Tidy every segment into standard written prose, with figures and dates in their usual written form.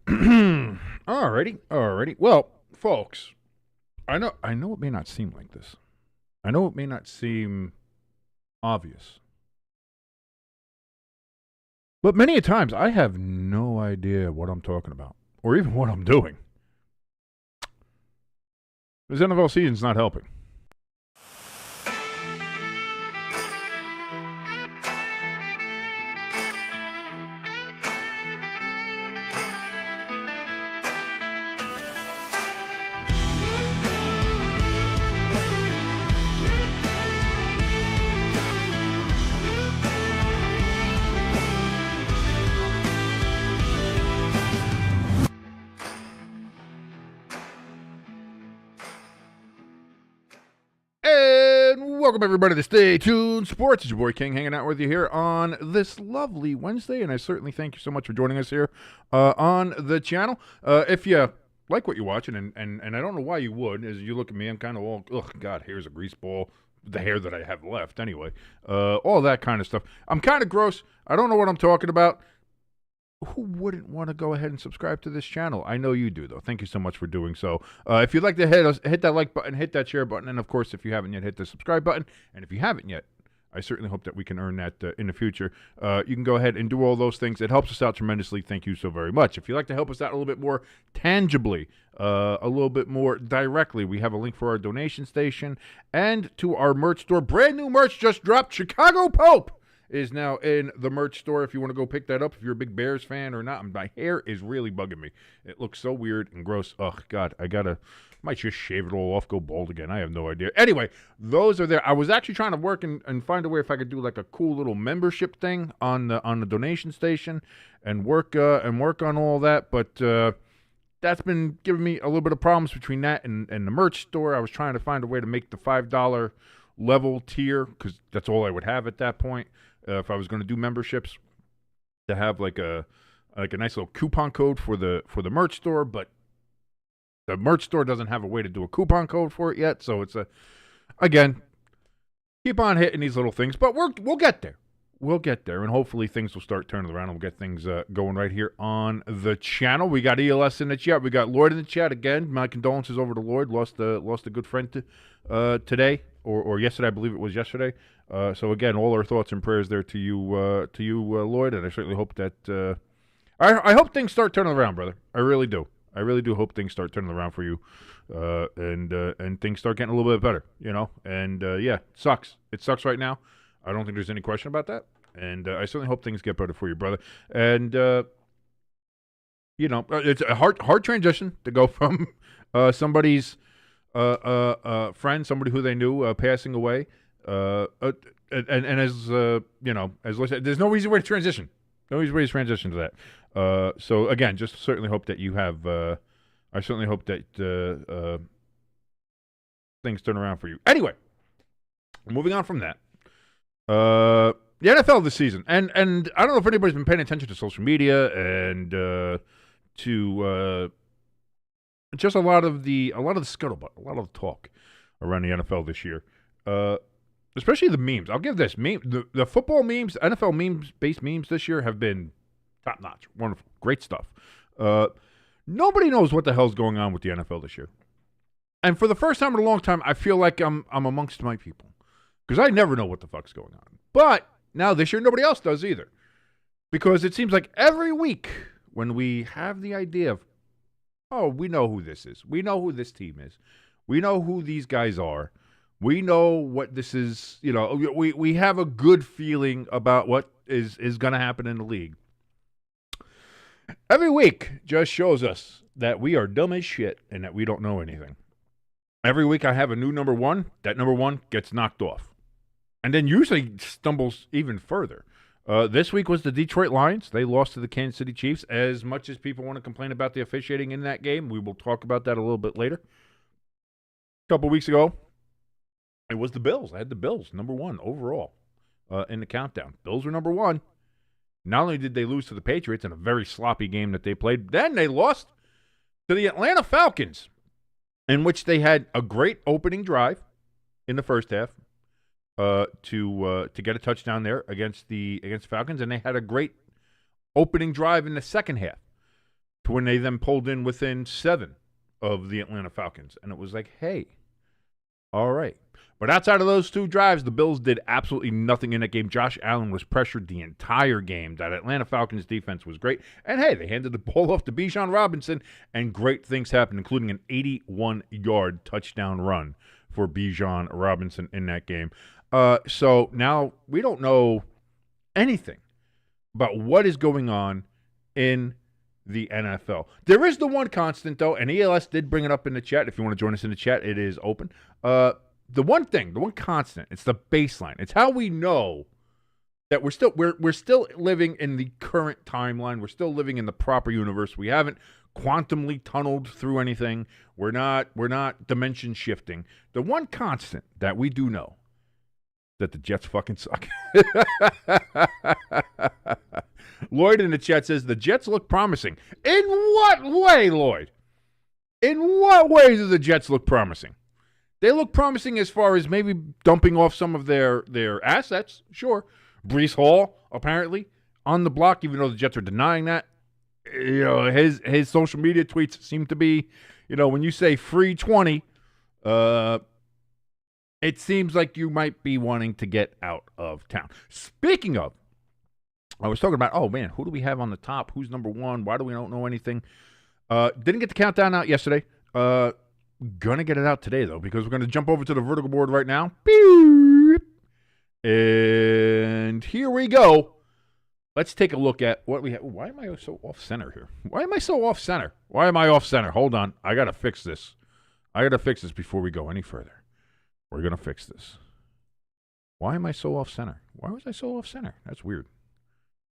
Alrighty. Well, folks, I know it may not seem like this. I know it may not seem obvious. But many a times I have no idea what I'm talking about or even what I'm doing. This NFL season's not helping. And welcome everybody to Stay Tuned Sports. It's your boy King hanging out with you here on this lovely Wednesday, and I certainly thank you so much for joining us here on the channel. If you like what you're watching, and I don't know why you would, as you look at me, I'm kind of all, oh God, here's a grease ball, the hair that I have left anyway, all that kind of stuff. I'm kind of gross. I don't know what I'm talking about. Who wouldn't want to go ahead and subscribe to this channel? I know you do, though. Thank you so much for doing so. If you'd like to hit that like button, hit that share button, and of course, if you haven't yet, hit the subscribe button. And if you haven't yet, I certainly hope that we can earn that in the future. You can go ahead and do all those things. It helps us out tremendously. Thank you so very much. If you'd like to help us out a little bit more tangibly, a little bit more directly, we have a link for our donation station and to our merch store. Brand new merch just dropped. Chicago Pope is now in the merch store if you want to go pick that up, if you're a big Bears fan or not. My hair is really bugging me. It looks so weird and gross. Oh, God, might just shave it all off, go bald again. I have no idea. Anyway, those are there. I was actually trying to work and find a way if I could do like a cool little membership thing on the donation station and work on all that, but that's been giving me a little bit of problems between that and the merch store. I was trying to find a way to make the $5 level tier because that's all I would have at that point. If I was going to do memberships, to have like a nice little coupon code for the merch store, but the merch store doesn't have a way to do a coupon code for it yet. So it's again, keep on hitting these little things, but we'll get there. We'll get there, and hopefully things will start turning around, and we'll get things going right here on the channel. We got ELS in the chat. We got Lloyd in the chat again. My condolences over to Lloyd. Lost a good friend today or yesterday. I believe it was yesterday. So again, all our thoughts and prayers there to you, Lloyd, and I certainly hope that I hope things start turning around, brother. I really do. I really do hope things start turning around for you, and things start getting a little bit better, you know. And yeah, it sucks. It sucks right now. I don't think there's any question about that, and I certainly hope things get better for you, brother. And you know, it's a hard transition to go from somebody's friend, somebody who they knew, passing away. And as you know, as I said, there's no easy way to transition. No easy way to transition to that. So again, just certainly hope that you have. I certainly hope that things turn around for you. Anyway, moving on from that. The NFL this season, and I don't know if anybody's been paying attention to social media and to just a lot of the scuttlebutt, a lot of the talk around the NFL this year. Especially the memes. I'll give this the football memes, NFL based memes this year have been top notch, wonderful, great stuff. Nobody knows what the hell's going on with the NFL this year, and for the first time in a long time, I feel like I'm amongst my people because I never know what the fuck's going on. But now this year, nobody else does either, because it seems like every week when we have the idea of, oh, we know who this is, we know who this team is, we know who these guys are. We know what this is, you know, we have a good feeling about what is going to happen in the league. Every week just shows us that we are dumb as shit and that we don't know anything. Every week I have a new number one. That number one gets knocked off. And then usually stumbles even further. This week was the Detroit Lions. They lost to the Kansas City Chiefs. As much as people want to complain about the officiating in that game, we will talk about that a little bit later. A couple weeks ago, it was the Bills. I had the Bills, number one overall in the countdown. Bills were number one. Not only did they lose to the Patriots in a very sloppy game that they played, then they lost to the Atlanta Falcons, in which they had a great opening drive in the first half to get a touchdown there against the Falcons, and they had a great opening drive in the second half to when they then pulled in within 7 of the Atlanta Falcons. And it was like, hey, all right. But outside of those 2 drives, the Bills did absolutely nothing in that game. Josh Allen was pressured the entire game. That Atlanta Falcons defense was great. And, hey, they handed the ball off to Bijan Robinson, and great things happened, including an 81-yard touchdown run for Bijan Robinson in that game. So now we don't know anything about what is going on in the NFL. There is the one constant, though, and ELS did bring it up in the chat. If you want to join us in the chat, it is open. The one constant, it's the baseline. It's how we know that we're still living in the current timeline. We're still living in the proper universe. We haven't quantumly tunneled through anything. We're not dimension shifting. The one constant that we do know that the Jets fucking suck. Lloyd in the chat says the Jets look promising. In what way, Lloyd? In what way do the Jets look promising? They look promising as far as maybe dumping off some of their assets, sure. Breece Hall, apparently, on the block, even though the Jets are denying that. You know, his social media tweets seem to be, you know, when you say free 20, it seems like you might be wanting to get out of town. Speaking of, I was talking about, oh, man, who do we have on the top? Who's number 1? Why do we don't know anything? Didn't get the countdown out yesterday. Gonna get it out today, though, because we're going to jump over to the vertical board right now. And here we go. Let's take a look at what we have. Why am I so off-center here? Why am I so off-center? Why am I off-center? Hold on. I got to fix this. I got to fix this before we go any further. We're going to fix this. Why am I so off-center? Why was I so off-center? That's weird.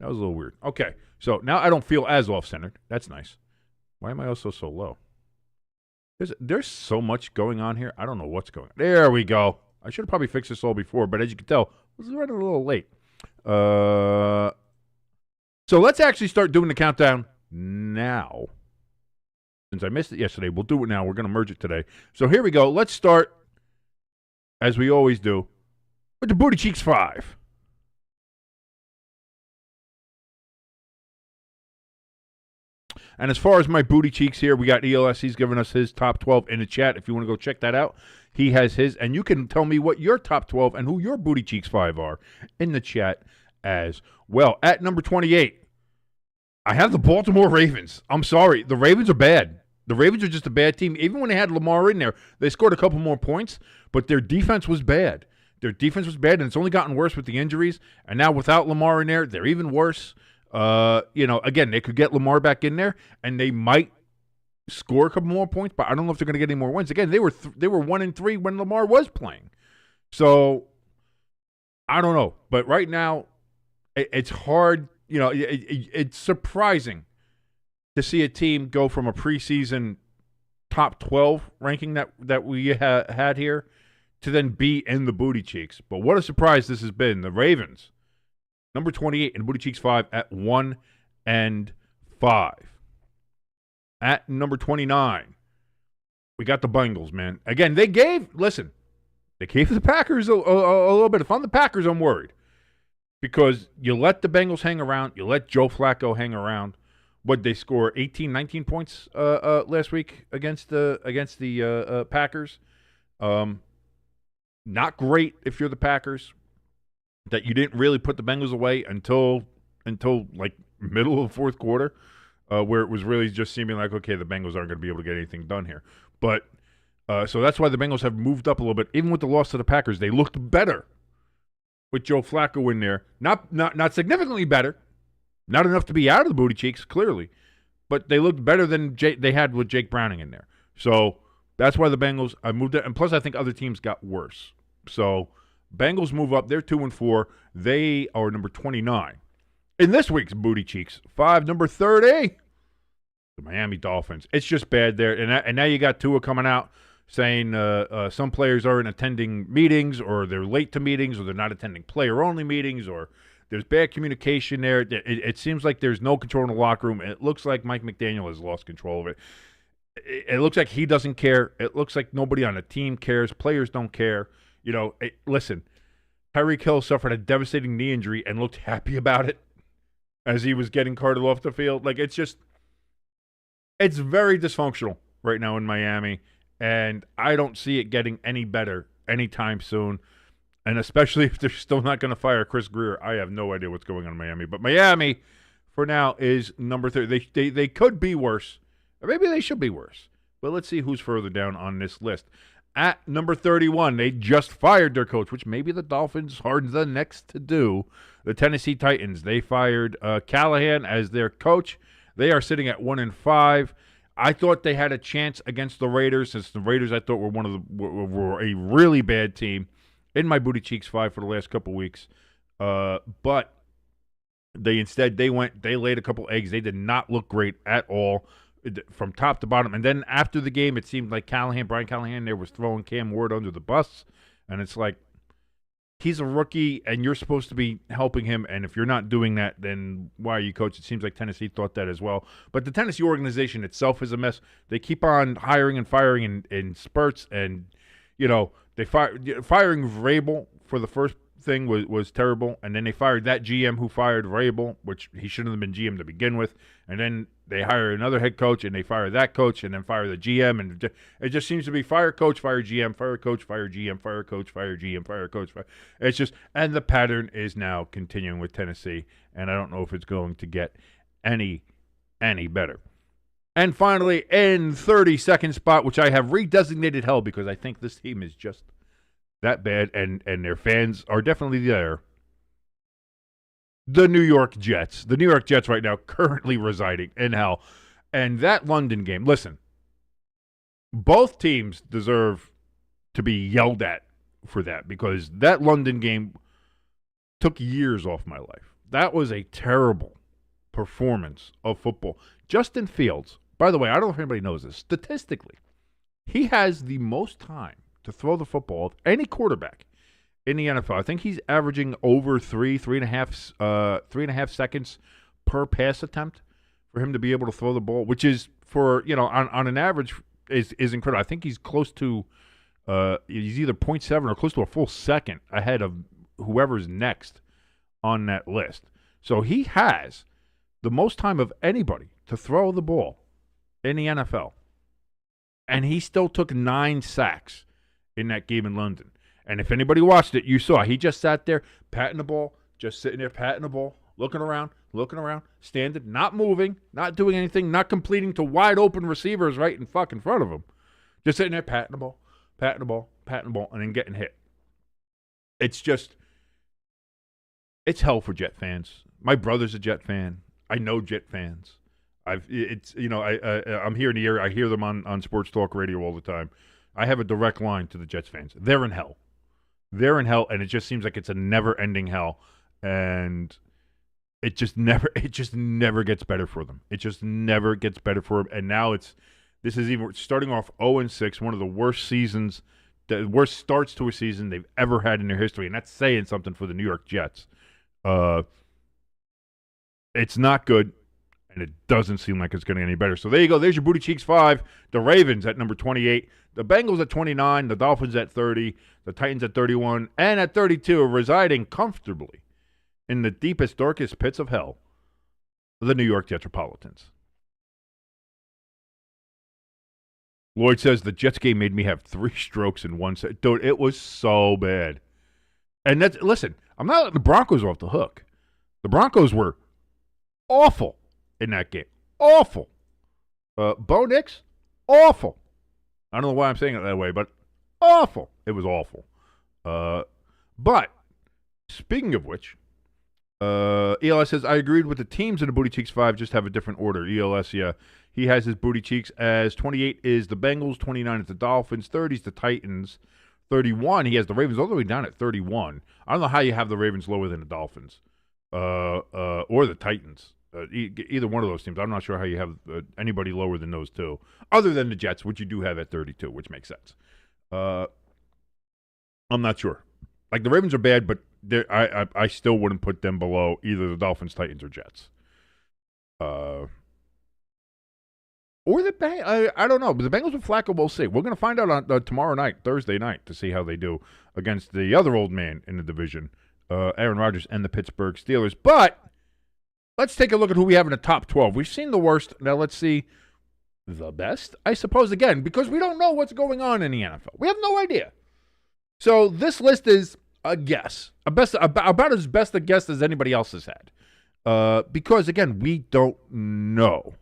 That was a little weird. Okay, so now I don't feel as off-centered. That's nice. Why am I also so low? There's so much going on here. I don't know what's going on. There we go. I should have probably fixed this all before, but as you can tell, I was running a little late. So let's actually start doing the countdown now. Since I missed it yesterday, we'll do it now. We're going to merge it today. So here we go. Let's start, as we always do, with the Booty Cheeks 5. And as far as my booty cheeks here, we got ELS. He's giving us his top 12 in the chat. If you want to go check that out, he has his. And you can tell me what your top 12 and who your booty cheeks 5 are in the chat as well. At number 28, I have the Baltimore Ravens. I'm sorry. The Ravens are bad. The Ravens are just a bad team. Even when they had Lamar in there, they scored a couple more points, but their defense was bad. Their defense was bad, and it's only gotten worse with the injuries. And now without Lamar in there, they're even worse. Again, they could get Lamar back in there, and they might score a couple more points, but I don't know if they're going to get any more wins. Again, they were 1-3 when Lamar was playing. So, I don't know. But right now, it's hard. You know, it's surprising to see a team go from a preseason top 12 ranking that we had here to then be in the booty cheeks. But what a surprise this has been. The Ravens, number 28 and Booty Cheeks 5 at 1-5. At number 29, we got the Bengals, man. Again, they gave the Packers a little bit. If I'm the Packers, I'm worried. Because you let the Bengals hang around. You let Joe Flacco hang around. What they score 18, 19 points last week against the Packers. Not great if you're the Packers. That you didn't really put the Bengals away until like middle of the fourth quarter, where it was really just seeming like, okay, the Bengals aren't going to be able to get anything done here. But so that's why the Bengals have moved up a little bit. Even with the loss to the Packers, they looked better with Joe Flacco in there. Not significantly better. Not enough to be out of the booty cheeks, clearly. But they looked better than they had with Jake Browning in there. So that's why the Bengals moved it. And plus, I think other teams got worse. So Bengals move up. They're 2-4. They are number 29. In this week's Booty Cheeks 5, number 30, the Miami Dolphins. It's just bad there. And now you got Tua coming out saying some players aren't attending meetings, or they're late to meetings, or they're not attending player-only meetings, or there's bad communication there. It seems like there's no control in the locker room. It looks like Mike McDaniel has lost control of it. It looks like he doesn't care. It looks like nobody on the team cares. Players don't care. You know, listen, Tyreek Hill suffered a devastating knee injury and looked happy about it as he was getting carted off the field. Like, it's just, It's very dysfunctional right now in Miami, and I don't see it getting any better anytime soon. And especially if they're still not going to fire Chris Greer, I have no idea what's going on in Miami. But Miami, for now, is number 30. They could be worse, or maybe they should be worse. But let's see who's further down on this list. At number 31, they just fired their coach, which maybe the Dolphins are the next to do. The Tennessee Titans, they fired Callahan as their coach. They are sitting at 1-5. I thought they had a chance against the Raiders, since the Raiders I thought were a really bad team. In my Booty Cheeks 5 for the last couple weeks. But they laid a couple eggs. They did not look great at all from top to bottom. And then after the game, it seemed like Brian Callahan there was throwing Cam Ward under the bus. And it's like, he's a rookie and you're supposed to be helping him. And if you're not doing that, then why are you coach? It seems like Tennessee thought that as well. But the Tennessee organization itself is a mess. They keep on hiring and firing in spurts, and, you know, firing Vrabel for the first thing was terrible, and then they fired that GM who fired Vrabel, which he shouldn't have been GM to begin with, and then they hire another head coach, and they fire that coach, and then fire the GM, and it just seems to be fire coach, fire GM, fire coach, fire GM, fire coach, fire GM, fire coach. It's just, and the pattern is now continuing with Tennessee, and I don't know if it's going to get any better. And finally, in 32nd spot, which I have redesignated hell because I think this team is just that bad, and their fans are definitely there. The New York Jets. The New York Jets right now currently residing in hell. And that London game, listen, both teams deserve to be yelled at for that, because that London game took years off my life. That was a terrible performance of football. Justin Fields, by the way, I don't know if anybody knows this. Statistically, he has the most time to throw the football of any quarterback in the NFL. I think he's averaging over three and a half seconds per pass attempt for him to be able to throw the ball, which is, for, you know, on an average is incredible. I think he's close to he's either 0.7 or close to a full second ahead of whoever's next on that list. So he has the most time of anybody to throw the ball in the NFL. And he still took 9 sacks in that game in London. And if anybody watched it, you saw he just sat there patting the ball, just sitting there patting the ball, looking around, standing, not moving, not doing anything, not completing to wide open receivers right in fucking front of him. Just sitting there patting the ball, and then getting hit. It's just, it's hell for Jet fans. My brother's a Jet fan. I know Jet fans. I'm here in the area. I hear them on sports talk radio all the time. I have a direct line to the Jets fans. They're in hell. They're in hell, and it just seems like it's a never-ending hell, and it just never gets better for them. It just never gets better for them, and now this is even starting off 0-6, one of the worst seasons, the worst starts to a season they've ever had in their history, and that's saying something for the New York Jets. It's not good, and it doesn't seem like it's getting any better. So there you go. There's your Booty Cheeks 5. The Ravens at number 28. The Bengals at 29. The Dolphins at 30. The Titans at 31. And at 32, residing comfortably in the deepest, darkest pits of hell, the New York Jetropolitans. Lloyd says, the Jets game made me have 3 strokes in 1 set. Dude, it was so bad. And listen, I'm not letting the Broncos off the hook. The Broncos were awful in that game. Awful. Bo Nix, awful. I don't know why I'm saying it that way, but awful. It was awful. But speaking of which, ELS says, I agreed with the teams in the Booty Cheeks 5, just have a different order. ELS, yeah. He has his Booty Cheeks as 28 is the Bengals, 29 is the Dolphins, 30 is the Titans, 31, he has the Ravens all the way down at 31. I don't know how you have the Ravens lower than the Dolphins or the Titans. Either one of those teams. I'm not sure how you have anybody lower than those two, other than the Jets, which you do have at 32, which makes sense. I'm not sure. Like, the Ravens are bad, but I still wouldn't put them below either the Dolphins, Titans, or Jets. Or the Bengals. I don't know. But the Bengals with Flacco, we'll see. We're going to find out on tomorrow night, Thursday night, to see how they do against the other old man in the division, Aaron Rodgers and the Pittsburgh Steelers. But let's take a look at who we have in the top 12. We've seen the worst. Now let's see the best, I suppose, again, because we don't know what's going on in the NFL. We have no idea. So this list is a guess, about as best a guess as anybody else has had. Because, again, we don't know.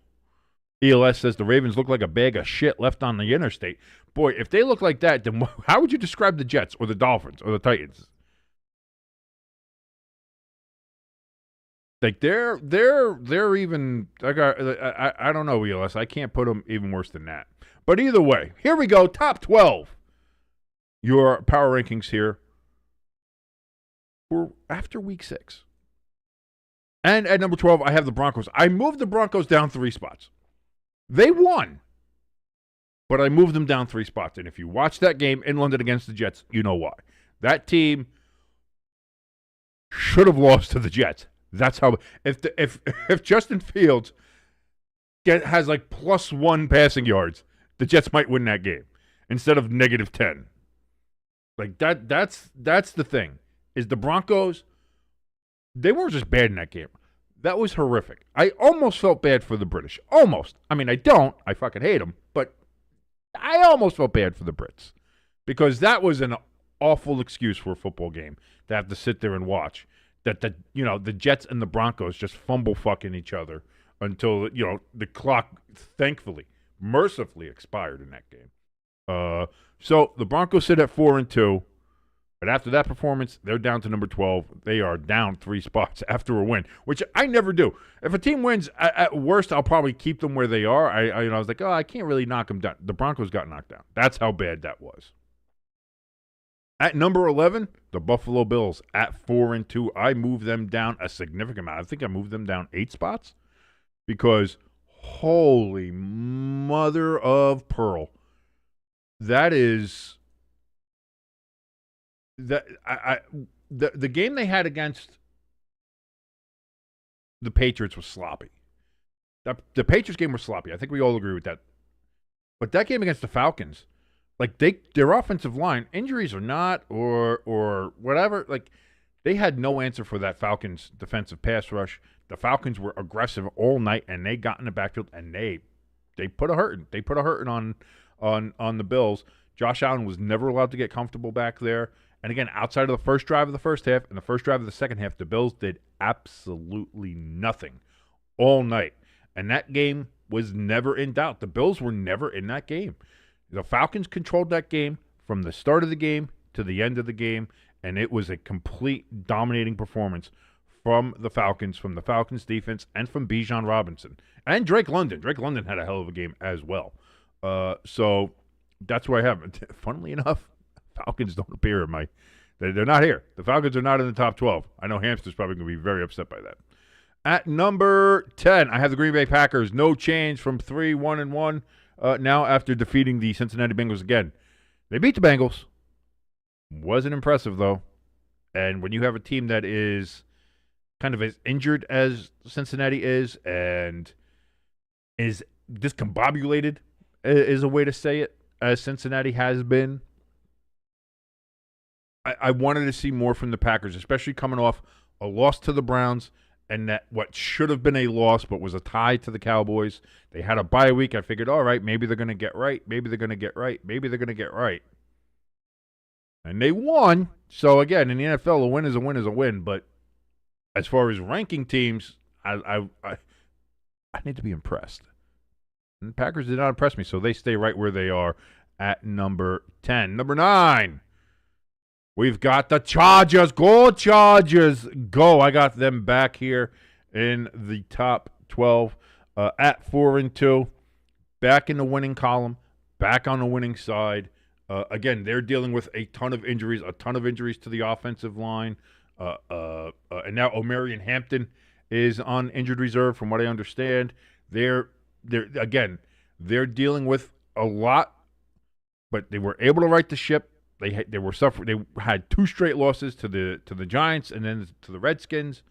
ELS says the Ravens look like a bag of shit left on the interstate. Boy, if they look like that, then how would you describe the Jets or the Dolphins or the Titans? Like they're even. I don't know, ELS. I can't put them even worse than that. But either way, here we go. Top 12. Your power rankings here for after week 6. And at number 12, I have the Broncos. I moved the Broncos down 3 spots. They won, but I moved them down 3 spots. And if you watch that game in London against the Jets, you know why. That team should have lost to the Jets. That's how. If Justin Fields has like +1 passing yards, the Jets might win that game instead of -10. Like that. That's the thing. Is the Broncos? They weren't just bad in that game. That was horrific. I almost felt bad for the British. Almost. I mean, I don't. I fucking hate them. But I almost felt bad for the Brits because that was an awful excuse for a football game to have to sit there and watch. That the Jets and the Broncos just fumble fucking each other until the clock, thankfully, mercifully expired in that game. So the Broncos sit at 4-2, but after that performance, they're down to number 12. They are down 3 spots after a win, which I never do. If a team wins, at worst, I'll probably keep them where they are. I was like, I can't really knock them down. The Broncos got knocked down. That's how bad that was. At number 11, the Buffalo Bills at 4-2. I moved them down a significant amount. I think I moved them down 8 spots because holy mother of pearl, that is that the game they had against the Patriots was sloppy. The Patriots game was sloppy. I think we all agree with that. But that game against the Falcons. Like their offensive line, injuries or not, or whatever, like they had no answer for that Falcons defensive pass rush. The Falcons were aggressive all night, and they got in the backfield and they put a hurting. They put a hurting on the Bills. Josh Allen was never allowed to get comfortable back there. And again, outside of the first drive of the first half and the first drive of the second half, the Bills did absolutely nothing all night. And that game was never in doubt. The Bills were never in that game. The Falcons controlled that game from the start of the game to the end of the game, and it was a complete dominating performance from the Falcons defense, and from Bijan Robinson. And Drake London. Drake London had a hell of a game as well. So that's where I have it. Funnily enough, Falcons don't appear in my – they're not here. The Falcons are not in the top 12. I know Hamster's probably going to be very upset by that. At number 10, I have the Green Bay Packers. No change from 3-1-1. Now after defeating the Cincinnati Bengals again. They beat the Bengals. Wasn't impressive, though. And when you have a team that is kind of as injured as Cincinnati is and is discombobulated, is a way to say it, as Cincinnati has been, I wanted to see more from the Packers, especially coming off a loss to the Browns and that what should have been a loss but was a tie to the Cowboys. They had a bye week. I figured, all right, maybe they're going to get right. Maybe they're going to get right. Maybe they're going to get right. And they won. So, again, in the NFL, a win is a win is a win. But as far as ranking teams, I need to be impressed. And the Packers did not impress me, so they stay right where they are at number 10. Number 9. We've got the Chargers. Go, Chargers. Go. I got them back here in the top 12 at 4-2. Back in the winning column. Back on the winning side. Again, they're dealing with a ton of injuries to the offensive line. And now Omarion Hampton is on injured reserve, from what I understand. They're dealing with a lot, but they were able to right the ship. They had 2 straight losses to the Giants and then to the Redskins,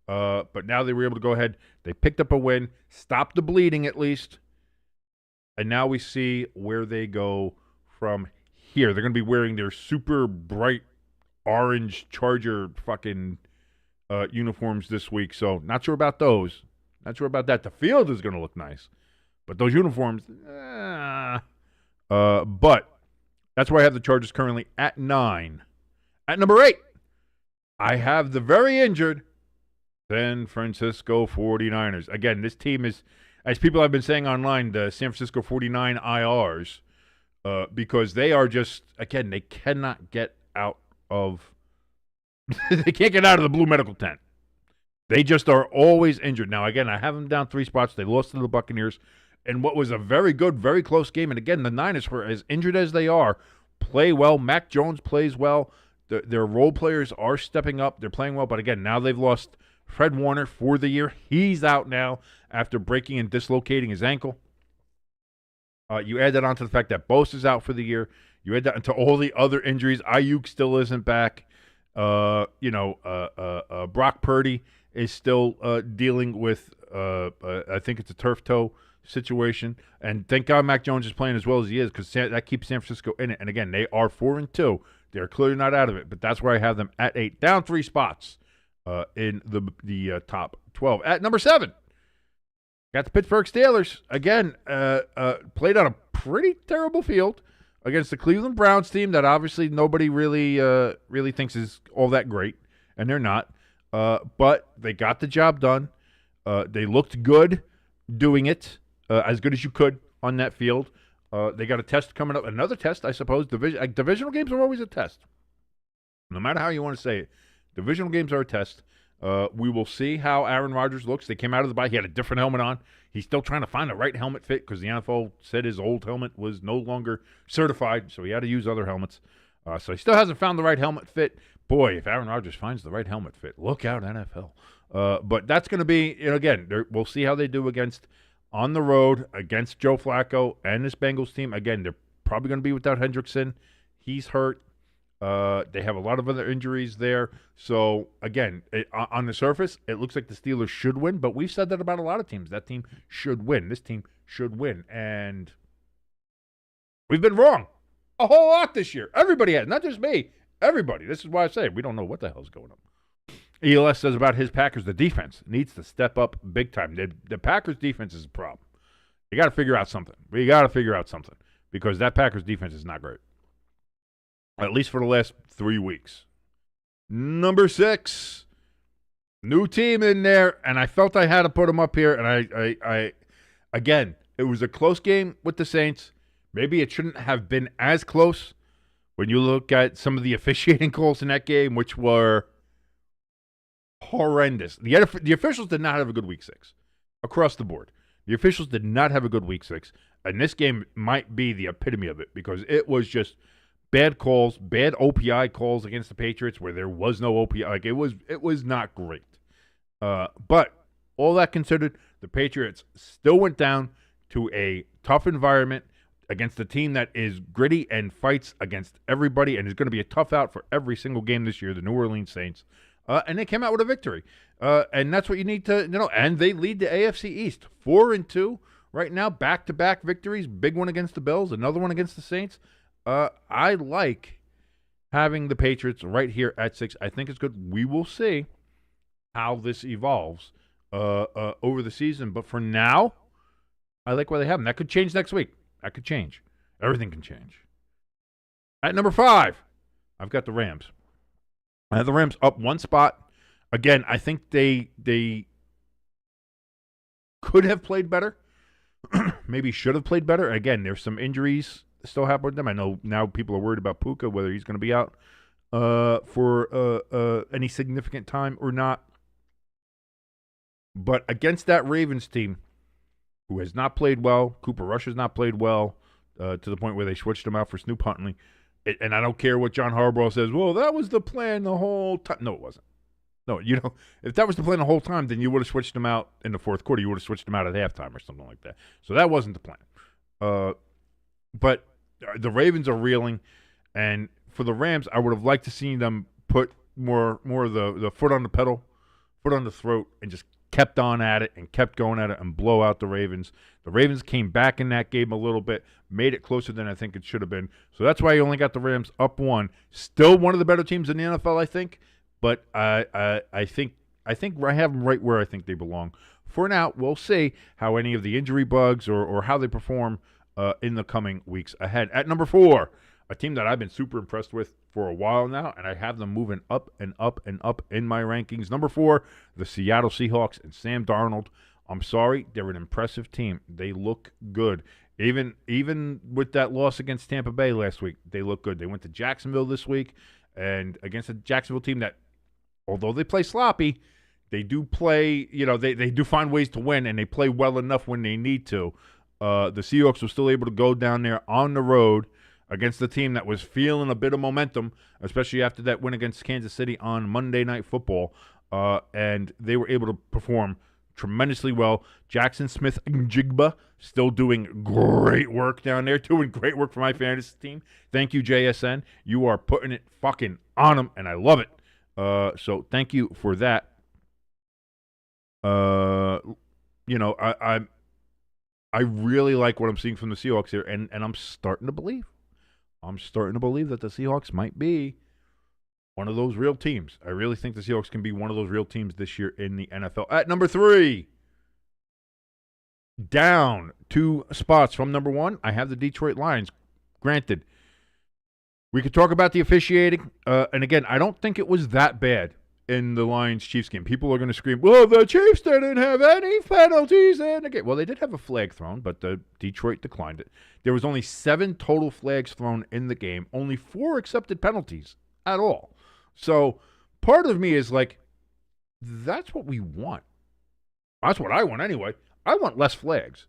but now they were able to go ahead. They picked up a win, stopped the bleeding at least, and now we see where they go from here. They're going to be wearing their super bright orange Charger fucking uniforms this week, so not sure about those. Not sure about that. The field is going to look nice, But those uniforms, but that's why I have the Chargers currently at 9. At number 8, I have the very injured San Francisco 49ers. Again, this team is, as people have been saying online, the San Francisco 49 IRs, because they are just, again, they cannot get out of, they can't get out of the blue medical tent. They just are always injured. Now, again, I have them down 3 spots. They lost to the Buccaneers in what was a very good, very close game. And again, the Niners, for as injured as they are, play well. Mac Jones plays well. Their role players are stepping up. They're playing well. But again, now they've lost Fred Warner for the year. He's out now after breaking and dislocating his ankle. You add that onto the fact that Bosa's out for the year. You add that into all the other injuries. Ayuk still isn't back. Brock Purdy is still dealing with, I think it's a turf toe situation. And thank God Mac Jones is playing as well as he is, because that keeps San Francisco in it. And again, they are 4-2. They're clearly not out of it, but that's where I have them at 8, down 3 spots in the top 12. At number 7, got the Pittsburgh Steelers. Again, played on a pretty terrible field against the Cleveland Browns team that obviously nobody really thinks is all that great, and they're not. But they got the job done. They looked good doing it, as good as you could on that field. They got a test coming up, another test, I suppose. Divisional games are always a test. No matter how you want to say it, divisional games are a test. We will see how Aaron Rodgers looks. They came out of the bye. He had a different helmet on. He's still trying to find the right helmet fit because the NFL said his old helmet was no longer certified, so he had to use other helmets. So he still hasn't found the right helmet fit. Boy, if Aaron Rodgers finds the right helmet fit, look out, NFL. But that's going to be, again, we'll see how they do on the road against Joe Flacco and this Bengals team. Again, they're probably going to be without Hendrickson. He's hurt. They have a lot of other injuries there. So, again, on the surface, it looks like the Steelers should win, but we've said that about a lot of teams. That team should win. This team should win. And we've been wrong a whole lot this year. Everybody has, not just me. Everybody. This is why I say we don't know what the hell's going on. ELS says about his Packers, the defense needs to step up big time. The Packers defense is a problem. You got to figure out something. We got to figure out something because that Packers defense is not great, at least for the last 3 weeks. Number 6, new team in there, and I felt I had to put them up here. And I again, it was a close game with the Saints. Maybe it shouldn't have been as close when you look at some of the officiating calls in that game, which were horrendous. The officials did not have a good week 6 across the board. The officials did not have a good week 6, and this game might be the epitome of it because it was just bad calls, bad OPI calls against the Patriots where there was no OPI. Like it was not great. But all that considered, the Patriots still went down to a tough environment against a team that is gritty and fights against everybody and is going to be a tough out for every single game this year, the New Orleans Saints. And they came out with a victory. And that's what you need to know. And they lead the AFC East 4-2 right now, back-to-back victories. Big one against the Bills, another one against the Saints. I like having the Patriots right here at 6. I think it's good. We will see how this evolves over the season. But for now, I like where they have them. That could change next week. That could change. Everything can change. At number 5, I've got the Rams. I have the Rams up 1 spot. Again, I think they could have played better. Maybe should have played better. Again, there's some injuries still happen with them. I know now people are worried about Puka, whether he's going to be out for any significant time or not. But against that Ravens team, who has not played well, Cooper Rush has not played well to the point where they switched him out for Snoop Huntley. And I don't care what John Harbaugh says, well, that was the plan the whole time. No, it wasn't. No, if that was the plan the whole time, then you would have switched him out in the fourth quarter. You would have switched him out at halftime or something like that. So that wasn't the plan. But the Ravens are reeling. And for the Rams, I would have liked to see them put more of the foot on the pedal, foot on the throat, and just kept on at it and kept going at it and blow out the Ravens. The Ravens came back in that game a little bit, made it closer than I think it should have been. So that's why you only got the Rams up 1. Still one of the better teams in the NFL, I think. But I think I think I have them right where I think they belong. For now, we'll see how any of the injury bugs or how they perform in the coming weeks ahead. At number 4, a team that I've been super impressed with for a while now, and I have them moving up and up and up in my rankings. Number 4, the Seattle Seahawks and Sam Darnold. I'm sorry, they're an impressive team. They look good. Even with that loss against Tampa Bay last week, they look good. They went to Jacksonville this week, and against a Jacksonville team that, although they play sloppy, they do play, they do find ways to win, and they play well enough when they need to. The Seahawks were still able to go down there on the road against the team that was feeling a bit of momentum, especially after that win against Kansas City on Monday Night Football, and they were able to perform tremendously well. Jackson Smith-Njigba still doing great work down there, doing great work for my fantasy team. Thank you, JSN. You are putting it fucking on them, and I love it. So thank you for that. I really like what I'm seeing from the Seahawks here, and I'm starting to believe. I'm starting to believe that the Seahawks might be one of those real teams. I really think the Seahawks can be one of those real teams this year in the NFL. At number 3, down 2 spots from number 1, I have the Detroit Lions. Granted, we could talk about the officiating, and again, I don't think it was that bad in the Lions-Chiefs game. People are going to scream, well, the Chiefs didn't have any penalties in the game. Well, they did have a flag thrown, but Detroit declined it. There was only 7 total flags thrown in the game, only 4 accepted penalties at all. So part of me is like, that's what we want. That's what I want anyway. I want less flags.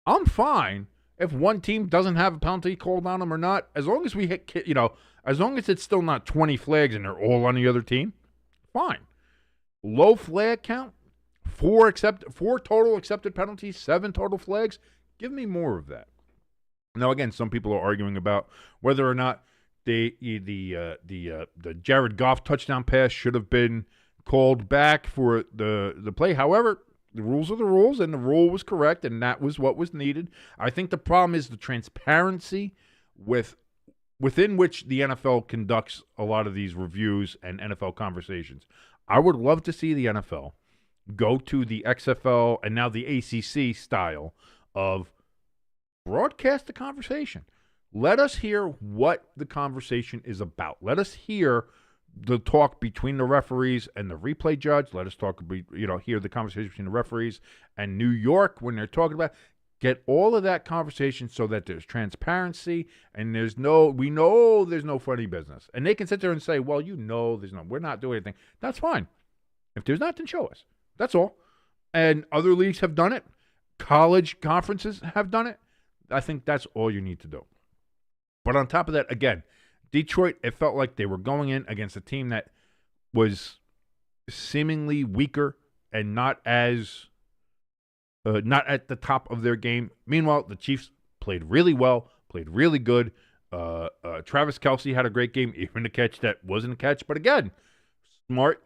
I'm fine if one team doesn't have a penalty called on them or not, as long as we hit, as long as it's still not 20 flags and they're all on the other team, fine. Low flag count, 4 total accepted penalties, 7 total flags. Give me more of that. Now, again, some people are arguing about whether or not the Jared Goff touchdown pass should have been called back for the play. However, the rules are the rules, and the rule was correct, and that was what was needed. I think the problem is the transparency within which the NFL conducts a lot of these reviews and NFL conversations. I would love to see the NFL go to the XFL and now the ACC style of broadcast the conversation. Let us hear what the conversation is about. Let us hear the talk between the referees and the replay judge. Let us hear the conversation between the referees and New York when they're talking about. Get all of that conversation so that there's transparency and we know there's no funny business. And they can sit there and say, well, we're not doing anything. That's fine. If there's not, then show us. That's all. And other leagues have done it. College conferences have done it. I think that's all you need to do. But on top of that, again, Detroit, it felt like they were going in against a team that was seemingly weaker and not at the top of their game. Meanwhile, the Chiefs played really well, played really good. Travis Kelce had a great game, even a catch that wasn't a catch. But again, smart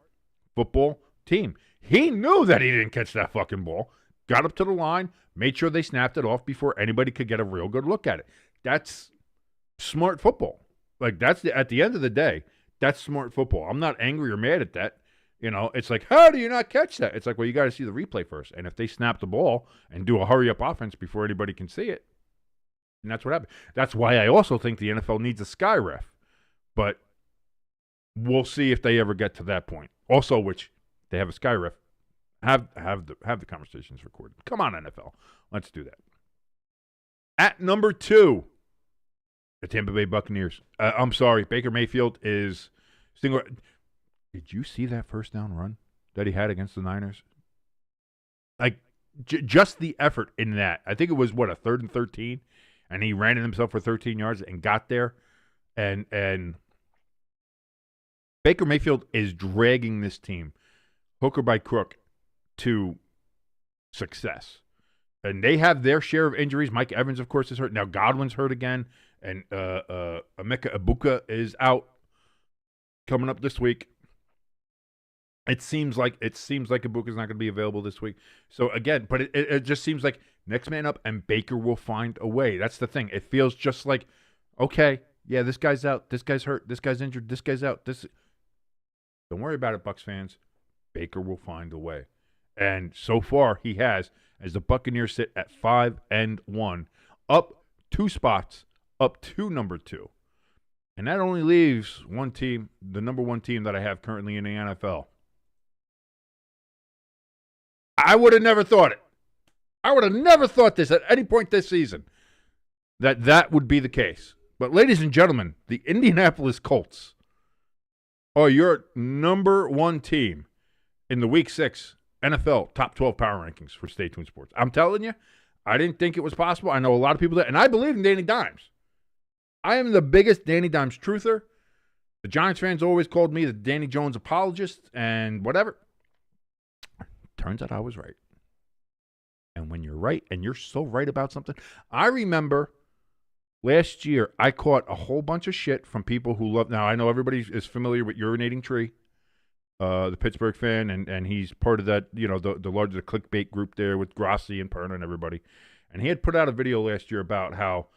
football team. He knew that he didn't catch that fucking ball. Got up to the line, made sure they snapped it off before anybody could get a real good look at it. That's smart football. Like, at the end of the day, that's smart football. I'm not angry or mad at that. It's like, how do you not catch that? It's like, well, you got to see the replay first. And if they snap the ball and do a hurry-up offense before anybody can see it, and that's what happened. That's why I also think the NFL needs a sky ref. But we'll see if they ever get to that point. Also, which they have a sky ref, have the conversations recorded. Come on, NFL. Let's do that. At number 2, the Tampa Bay Buccaneers. I'm sorry, Baker Mayfield is single. Did you see that first down run that he had against the Niners? Like, just the effort in that. I think it was, a 3rd and 13, and he ran it himself for 13 yards and got there. And Baker Mayfield is dragging this team, hook or by crook, to success. And they have their share of injuries. Mike Evans, of course, is hurt. Now Godwin's hurt again. And Emeka Egbuka is out coming up this week. It seems like Ibuka's not going to be available this week. So again, but it just seems like next man up, and Baker will find a way. That's the thing. It feels just like, okay, yeah, this guy's out, this guy's hurt, this guy's injured, this guy's out. Don't worry about it, Bucs fans. Baker will find a way. And so far, he has, as the Buccaneers sit at 5-1, up 2 spots, up to number 2. And that only leaves one team, the number 1 team that I have currently in the NFL. I would have never thought it. I would have never thought this at any point this season, that would be the case. But ladies and gentlemen, the Indianapolis Colts are your number 1 team in the Week 6 NFL Top 12 Power Rankings for Stay Tuned Sports. I'm telling you, I didn't think it was possible. I know a lot of people that, and I believe in Danny Dimes. I am the biggest Danny Dimes truther. The Giants fans always called me the Danny Jones apologist and whatever. Turns out I was right. And when you're right, and you're so right about something, I remember last year I caught a whole bunch of shit from people who love. Now I know everybody is familiar with Urinating Tree, the Pittsburgh fan, and he's part of that. You know, the larger clickbait group there with Grassi and Perna and everybody. And he had put out a video last year about how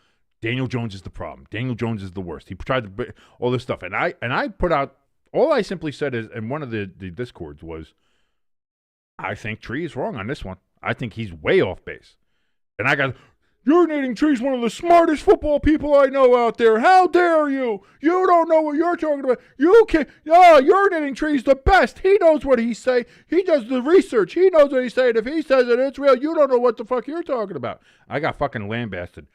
Daniel Jones is the problem. Daniel Jones is the worst. He tried to all this stuff, and I put out all I simply said is, in one of the discords was, I think Tree is wrong on this one. I think he's way off base. And I got, Urinating Tree's one of the smartest football people I know out there. How dare you? You don't know what you're talking about. You can't. Oh, Urinating Tree's the best. He knows what he say. He does the research. He knows what he's saying. If he says it, it's real. You don't know what the fuck you're talking about. I got fucking lambasted.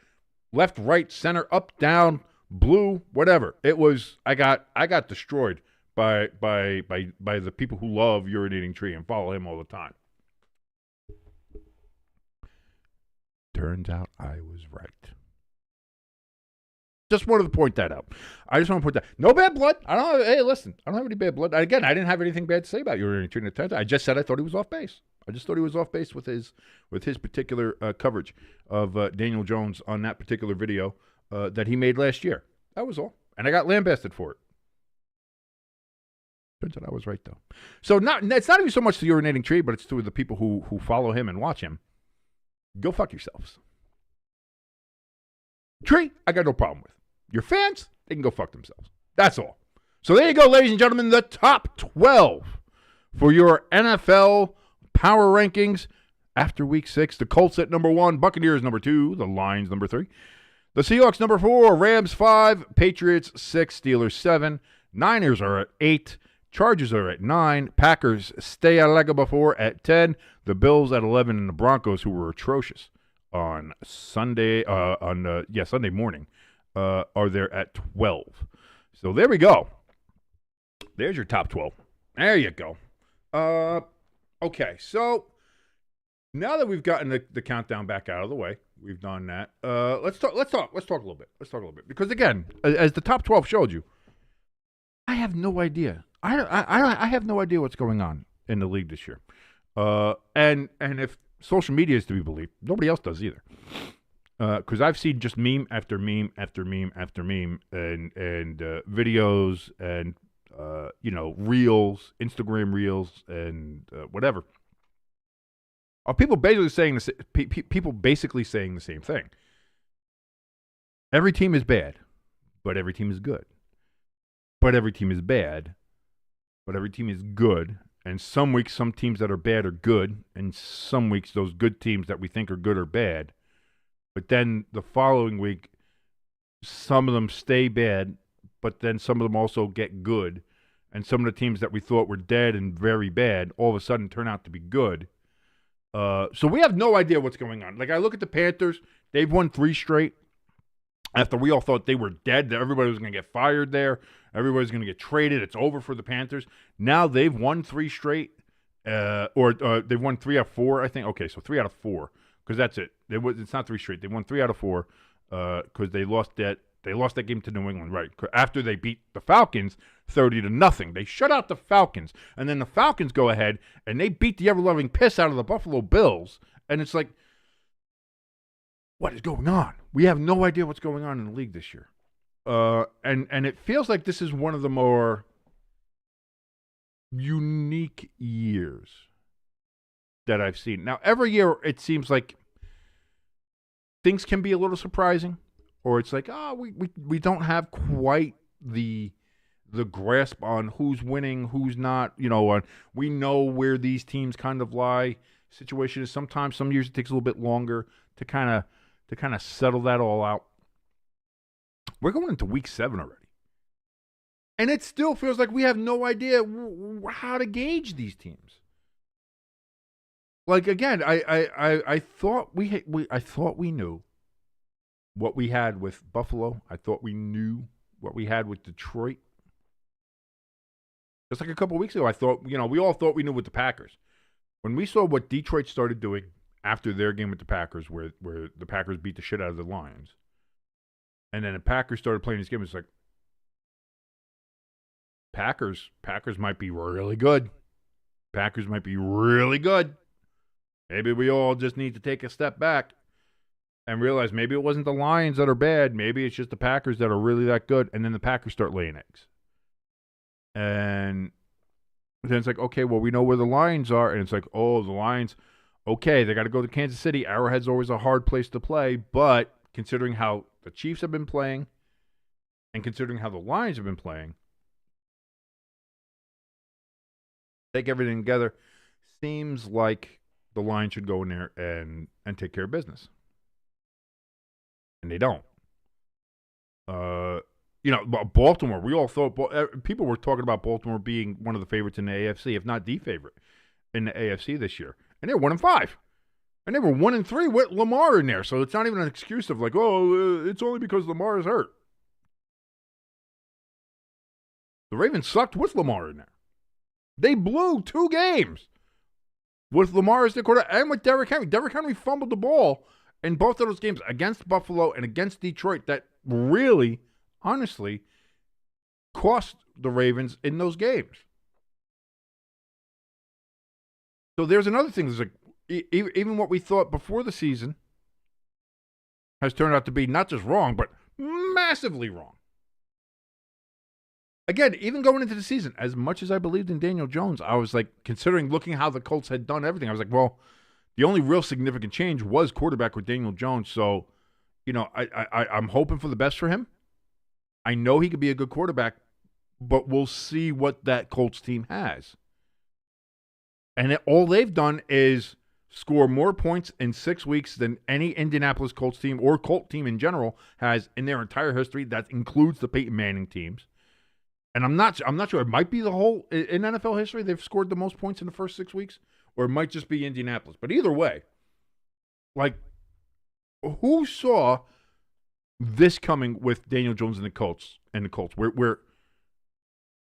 Left, right, center, up, down, blue, whatever. It was, I got destroyed by the people who love Urinating Tree and follow him all the time. Turns out I was right. Just wanted to point that out. I just want to point that. No bad blood. Hey, listen. I don't have any bad blood. Again, I didn't have anything bad to say about Urinating Tree. I just said I thought he was off base. I just thought he was off base with his particular coverage of Daniel Jones on that particular video that he made last year. That was all. And I got lambasted for it. Turns out I was right, though. So it's not even so much the Urinating Tree, but it's to the people who follow him and watch him. Go fuck yourselves. Tree, I got no problem with. Your fans, they can go fuck themselves. That's all. So there you go, ladies and gentlemen, the top 12 for your NFL power rankings after week 6. The Colts at number 1, Buccaneers number 2, the Lions number 3, the Seahawks number 4, Rams 5, Patriots 6, Steelers 7, Niners are at 8, Chargers are at 9, Packers stay a leg before at 10, the Bills at 11, and the Broncos, who were atrocious on Sunday Sunday morning, are there at 12. So there we go. There's your top 12. There you go. Okay, so now that we've gotten the countdown back out of the way, we've done that. Let's talk a little bit. Because again, as the top 12 showed you, I have no idea. I have no idea what's going on in the league this year. And if social media is to be believed, nobody else does either. Because I've seen just meme after meme after meme after meme, and videos and reels, Instagram reels, and whatever. Are people basically saying the same thing? Every team is bad, but every team is good. But every team is bad, but every team is good. And some weeks, some teams that are bad are good, and some weeks, those good teams that we think are good are bad. But then the following week, some of them stay bad, but then some of them also get good. And some of the teams that we thought were dead and very bad all of a sudden turn out to be good. So we have no idea what's going on. Like, I look at the Panthers, they've won 3 straight. After we all thought they were dead, that everybody was going to get fired there. Everybody's going to get traded. It's over for the Panthers. Now they've won 3 straight, or they've won 3 out of 4, I think. Okay, so 3 out of 4, because that's it. It's not 3 straight. They won 3 out of 4 because they lost that game to New England, right? After they beat the Falcons 30-0. They shut out the Falcons, and then the Falcons go ahead and they beat the ever-loving piss out of the Buffalo Bills, and it's like, what is going on? We have no idea what's going on in the league this year. And it feels like this is one of the more unique years that I've seen. Now, every year it seems like things can be a little surprising, or it's like, we don't have quite the the grasp on who's winning, who's not. We know where these teams kind of lie. Situation is sometimes, some years it takes a little bit longer to kind of settle that all out. We're going into week 7 already, and it still feels like we have no idea how to gauge these teams. Like, again, I thought I thought we knew what we had with Buffalo. I thought we knew what we had with Detroit. Just like a couple of weeks ago, I thought, we all thought we knew with the Packers. When we saw what Detroit started doing after their game with the Packers, where the Packers beat the shit out of the Lions, and then the Packers started playing this game, it's like, Packers might be really good. Packers might be really good. Maybe we all just need to take a step back and realize maybe it wasn't the Lions that are bad. Maybe it's just the Packers that are really that good. And then the Packers start laying eggs. And then it's like, okay, well, we know where the Lions are. And it's like, oh, the Lions, okay, they got to go to Kansas City. Arrowhead's always a hard place to play. But considering how the Chiefs have been playing and considering how the Lions have been playing, take everything together, seems like the Lions should go in there and take care of business. And they don't. Baltimore, we all thought, people were talking about Baltimore being one of the favorites in the AFC, if not the favorite in the AFC this year. And they're 1-5. And they were 1-3 with Lamar in there. So it's not even an excuse of like, it's only because Lamar is hurt. The Ravens sucked with Lamar in there. They blew 2 games with Lamar as the quarterback and with Derrick Henry. Derrick Henry fumbled the ball in both of those games against Buffalo and against Detroit that really, honestly, cost the Ravens in those games. So there's another thing. There's like, even what we thought before the season has turned out to be not just wrong, but massively wrong. Again, even going into the season, as much as I believed in Daniel Jones, I was like, looking how the Colts had done everything, I was like, well, the only real significant change was quarterback with Daniel Jones. So, I'm hoping for the best for him. I know he could be a good quarterback, but we'll see what that Colts team has. And all they've done is score more points in 6 weeks than any Indianapolis Colts team or Colt team in general has in their entire history. That includes the Peyton Manning teams. And I'm not sure. It might be the whole in NFL history they've scored the most points in the first 6 weeks, or it might just be Indianapolis. But either way, like, who saw this coming with Daniel Jones and the Colts? Where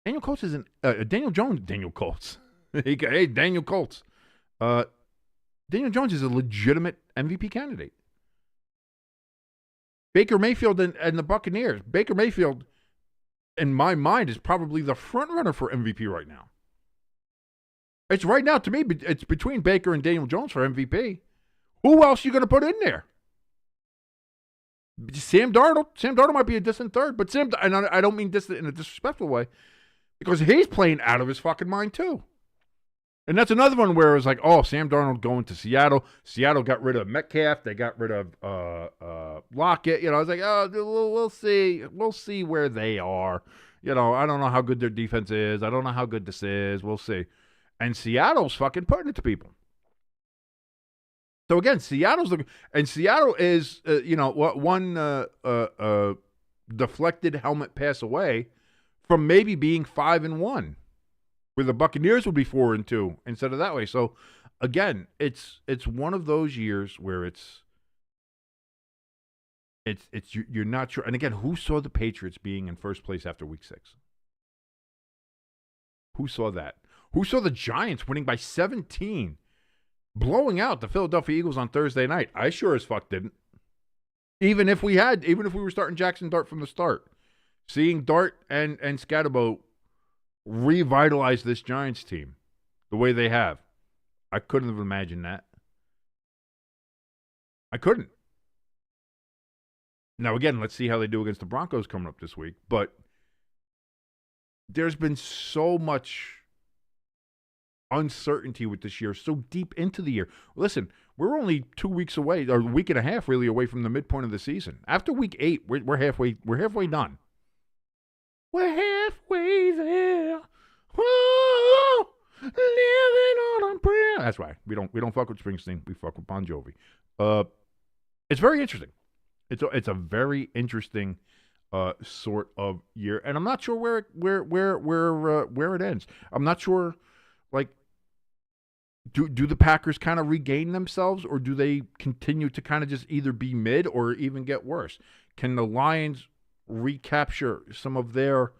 Daniel Colts isn't Daniel Jones. Daniel Colts. Hey, Daniel Colts. Daniel Jones is a legitimate MVP candidate. Baker Mayfield and the Buccaneers. Baker Mayfield, in my mind, is probably the front runner for MVP right now. It's right now, to me, it's between Baker and Daniel Jones for MVP. Who else are you going to put in there? Sam Darnold. Sam Darnold might be a distant third, but and I don't mean distant in a disrespectful way, because he's playing out of his fucking mind too. And that's another one where it was like, oh, Sam Darnold going to Seattle. Seattle got rid of Metcalf. They got rid of Lockett. I was like, oh, we'll see. We'll see where they are. I don't know how good their defense is. I don't know how good this is. We'll see. And Seattle's fucking putting it to people. So again, Seattle is, one deflected helmet pass away from maybe being 5-1. Where the Buccaneers would be 4-2 instead of that way. So again, it's one of those years where it's you're not sure. And again, who saw the Patriots being in first place after week 6? Who saw that? Who saw the Giants winning by 17, blowing out the Philadelphia Eagles on Thursday night? I sure as fuck didn't. Even if we were starting Jackson Dart from the start, seeing Dart and Scatterbo revitalize this Giants team the way they have, I couldn't have imagined that. I couldn't. Now, again, let's see how they do against the Broncos coming up this week. But there's been so much uncertainty with this year, so deep into the year. Listen, we're only 2 weeks away, or a week and a half really away from the midpoint of the season. After week 8, we're halfway done. We're halfway there. Whoa, living on a prayer. That's right. We don't fuck with Springsteen. We fuck with Bon Jovi. It's very interesting. It's a very interesting sort of year, and I'm not sure where it ends. I'm not sure. Like, do the Packers kind of regain themselves, or do they continue to kind of just either be mid or even get worse? Can the Lions recapture some of their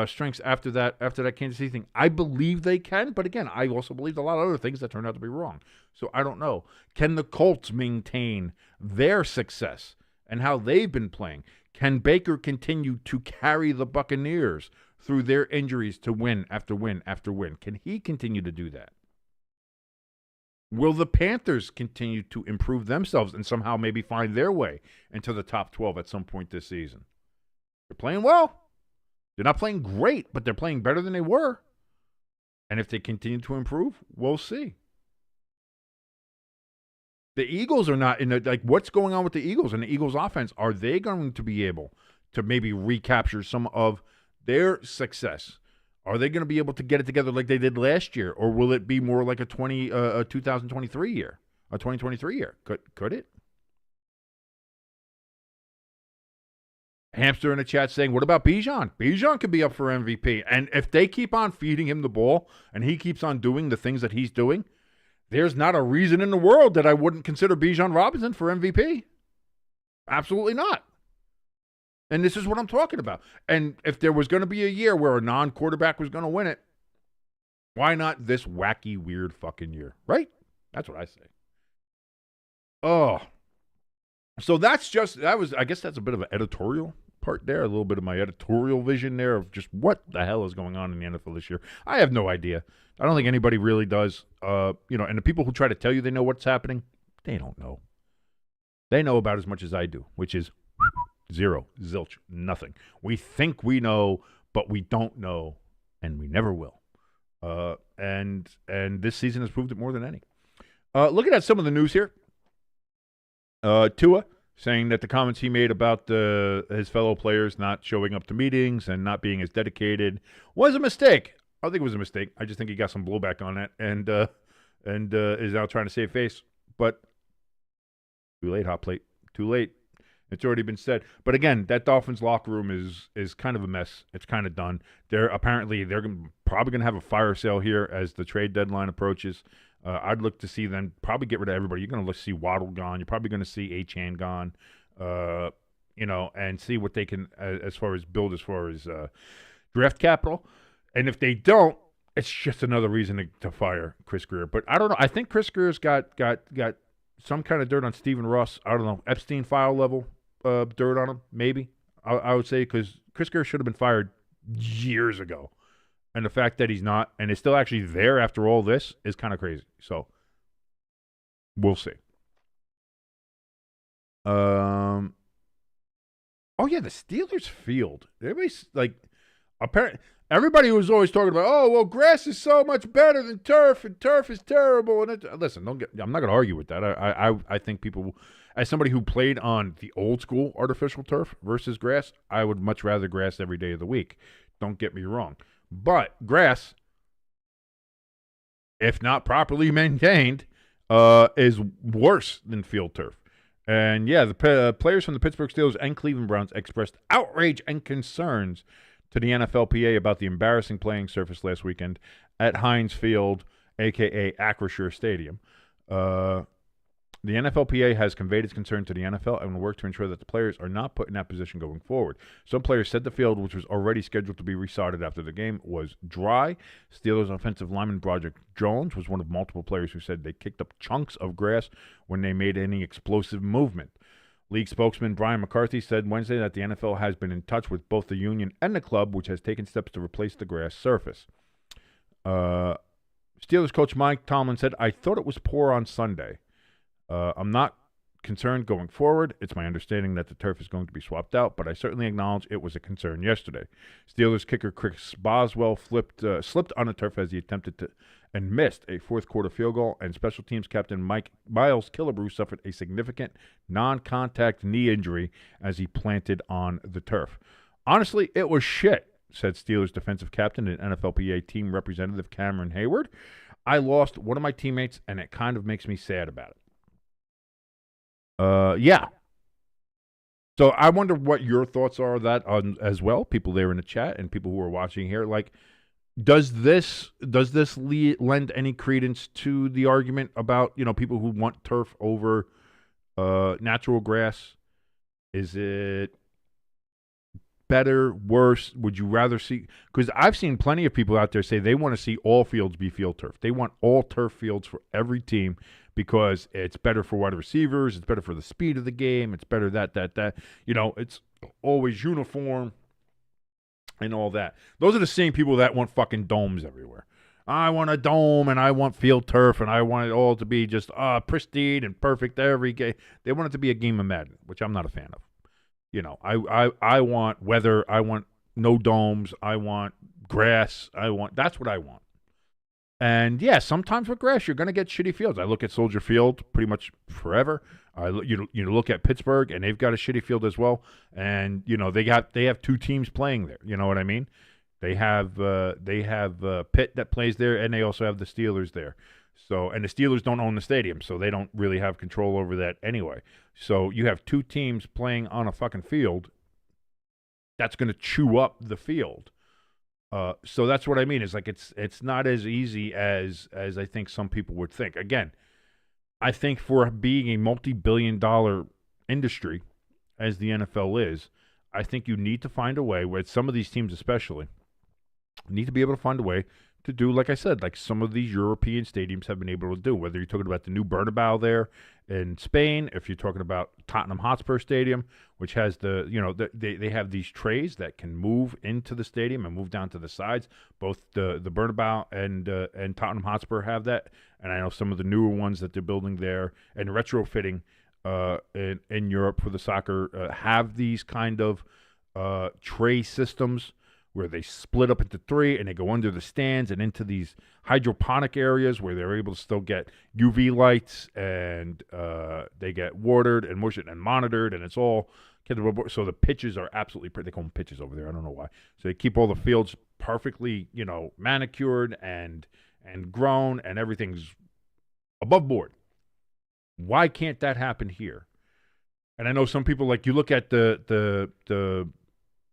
strengths after that Kansas City thing? I believe they can, but again, I also believe a lot of other things that turned out to be wrong. So I don't know. Can the Colts maintain their success and how they've been playing? Can Baker continue to carry the Buccaneers through their injuries to win after win after win? Can he continue to do that? Will the Panthers continue to improve themselves and somehow maybe find their way into the top 12 at some point this season? They're playing well. They're not playing great, but they're playing better than they were. And if they continue to improve, we'll see. The Eagles are not in the, like, what's going on with the Eagles and the Eagles offense? Are they going to be able to maybe recapture some of their success? Are they going to be able to get it together like they did last year, or will it be more like a 2023 year, a 2023 year? Could it? Hamster in the chat saying, what about Bijan? Bijan could be up for MVP. And if they keep on feeding him the ball and he keeps on doing the things that he's doing, there's not a reason in the world that I wouldn't consider Bijan Robinson for MVP. Absolutely not. And this is what I'm talking about. And if there was going to be a year where a non-quarterback was going to win it, why not this wacky, weird fucking year? Right? That's what I say. Oh. So I guess that's a bit of an editorial part there, a little bit of my editorial vision there of just what the hell is going on in the NFL this year. I have no idea. I don't think anybody really does. And the people who try to tell you they know what's happening, they don't know. They know about as much as I do, which is zero, zilch, nothing. We think we know, but we don't know, and we never will. And this season has proved it more than any. Looking at some of the news here, Tua saying that the comments he made about his fellow players not showing up to meetings and not being as dedicated was a mistake. I don't think it was a mistake. I just think he got some blowback on that and is now trying to save face. But too late, hot plate. Too late. It's already been said. But again, that Dolphins locker room is kind of a mess. It's kind of done. They're probably going to have a fire sale here as the trade deadline approaches. I'd look to see them probably get rid of everybody. You're going to look to see Waddle gone. You're probably going to see Achane gone, and see what they can as far as draft capital. And if they don't, it's just another reason to fire Chris Grier. But I don't know. I think Chris Grier's got some kind of dirt on Stephen Ross. I don't know, Epstein file level dirt on him, maybe. I would say, because Chris Grier should have been fired years ago. And the fact that he's not, and is still actually there after all this, is kind of crazy. So, we'll see. Oh yeah, the Steelers field. Everybody's like, everybody who was always talking about, oh well, grass is so much better than turf, and turf is terrible. And listen, I'm not going to argue with that. I think people, as somebody who played on the old school artificial turf versus grass, I would much rather grass every day of the week. Don't get me wrong. But grass, if not properly maintained, is worse than field turf. And yeah, the players from the Pittsburgh Steelers and Cleveland Browns expressed outrage and concerns to the NFLPA about the embarrassing playing surface last weekend at Heinz Field, a.k.a. Acrisure Stadium. The NFLPA has conveyed its concern to the NFL and will work to ensure that the players are not put in that position going forward. Some players said the field, which was already scheduled to be resodded after the game, was dry. Steelers offensive lineman Broderick Jones was one of multiple players who said they kicked up chunks of grass when they made any explosive movement. League spokesman Brian McCarthy said Wednesday that the NFL has been in touch with both the union and the club, which has taken steps to replace the grass surface. Steelers coach Mike Tomlin said, I thought it was poor on Sunday. I'm not concerned going forward. It's my understanding that the turf is going to be swapped out, but I certainly acknowledge it was a concern yesterday. Steelers kicker Chris Boswell slipped on the turf as he attempted to and missed a fourth-quarter field goal, and special teams captain Miles Killebrew suffered a significant non-contact knee injury as he planted on the turf. Honestly, it was shit, said Steelers defensive captain and NFLPA team representative Cameron Hayward. I lost one of my teammates, and it kind of makes me sad about it. Yeah. So I wonder what your thoughts are of that as well, people there in the chat and people who are watching here. Like, does this lend any credence to the argument about, people who want turf over natural grass? Is it better, worse? Would you rather see? Because I've seen plenty of people out there say they want to see all fields be field turf. They want all turf fields for every team because it's better for wide receivers. It's better for the speed of the game. It's better that. It's always uniform and all that. Those are the same people that want fucking domes everywhere. I want a dome and I want field turf and I want it all to be just pristine and perfect every game. They want it to be a game of Madden, which I'm not a fan of. I want weather. I want no domes. I want grass. That's what I want. And yeah, sometimes with grass, you're going to get shitty fields. I look at Soldier Field pretty much forever. You look at Pittsburgh, and they've got a shitty field as well. And they have two teams playing there. You know what I mean? They have Pitt that plays there, and they also have the Steelers there. So, and the Steelers don't own the stadium, so they don't really have control over that anyway. So you have two teams playing on a fucking field. That's going to chew up the field. So that's what I mean. Is like it's not as easy as I think some people would think. Again, I think for being a multi-billion-dollar industry, as the NFL is, I think you need to find a way, with some of these teams especially, need to be able to find a way to do, like I said, like some of these European stadiums have been able to do, whether you're talking about the new Bernabeu there in Spain, if you're talking about Tottenham Hotspur Stadium, which has they have these trays that can move into the stadium and move down to the sides. Both the Bernabeu and Tottenham Hotspur have that, and I know some of the newer ones that they're building there and retrofitting in Europe for the soccer have these kind of tray systems where they split up into three and they go under the stands and into these hydroponic areas where they're able to still get UV lights and they get watered and motion and monitored, and it's all so the pitches are absolutely pretty. They call them pitches over there. I don't know why. So they keep all the fields perfectly, manicured and grown, and everything's above board. Why can't that happen here? And I know some people, like, you look at the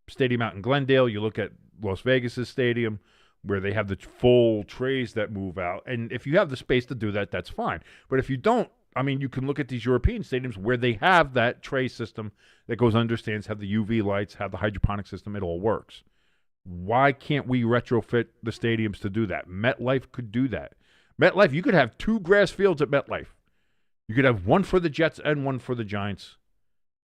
stadium out in Glendale, you look at Las Vegas's stadium where they have the full trays that move out. And if you have the space to do that, that's fine. But if you don't, I mean, you can look at these European stadiums where they have that tray system that goes under stands, have the UV lights, have the hydroponic system. It all works. Why can't we retrofit the stadiums to do that? MetLife could do that. MetLife, you could have two grass fields at MetLife. You could have one for the Jets and one for the Giants.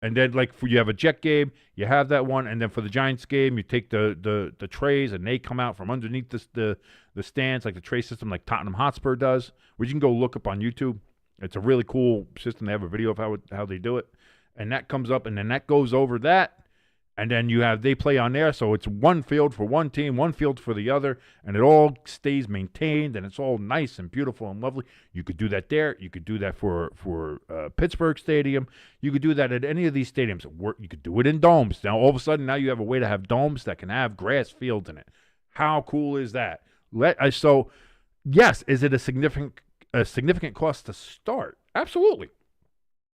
And then, like, you have a Jet game, you have that one, and then for the Giants game, you take the trays, and they come out from underneath the stands, like the tray system, like Tottenham Hotspur does, which you can go look up on YouTube. It's a really cool system. They have a video of how they do it, and that comes up, and then that goes over that, and then they play on there, so it's one field for one team, one field for the other, and it all stays maintained, and it's all nice and beautiful and lovely. You could do that there. You could do that for Pittsburgh Stadium. You could do that at any of these stadiums. You could do it in domes. Now, all of a sudden, now you have a way to have domes that can have grass fields in it. How cool is that? So, yes, is it a significant cost to start? Absolutely.